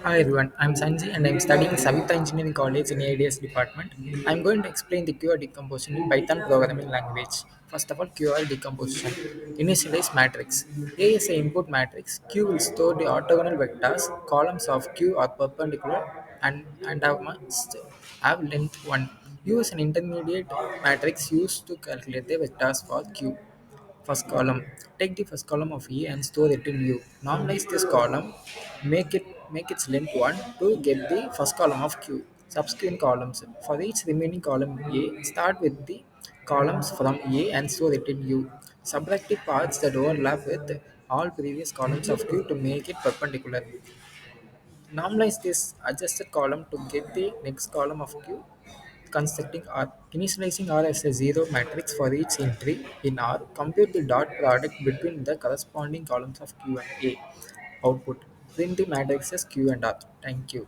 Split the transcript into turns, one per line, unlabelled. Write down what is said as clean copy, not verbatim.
Hi everyone, I'm Sanjay and I'm studying Savita Engineering College in ADS department. I'm going to explain the QR decomposition in Python programming language. First of all, QR decomposition. Initialize matrix. A is an input matrix. Q will store the orthogonal vectors. Columns of Q are perpendicular and must have length 1. U is an intermediate matrix used to calculate the vectors for Q. First column. Take the first column of E and store it in U. Normalize this column. Make its length 1 to get the first column of Q. Subsequent columns. For each remaining column A, start with the columns from A and store it in U. Subtract the parts that overlap with all previous columns of Q to make it perpendicular. Normalize this adjusted column to get the next column of Q. Constructing R. Initializing R as a zero matrix for each entry in R. Compute the dot product between the corresponding columns of Q and A. Output. Print the matrices Q and R. Thank you.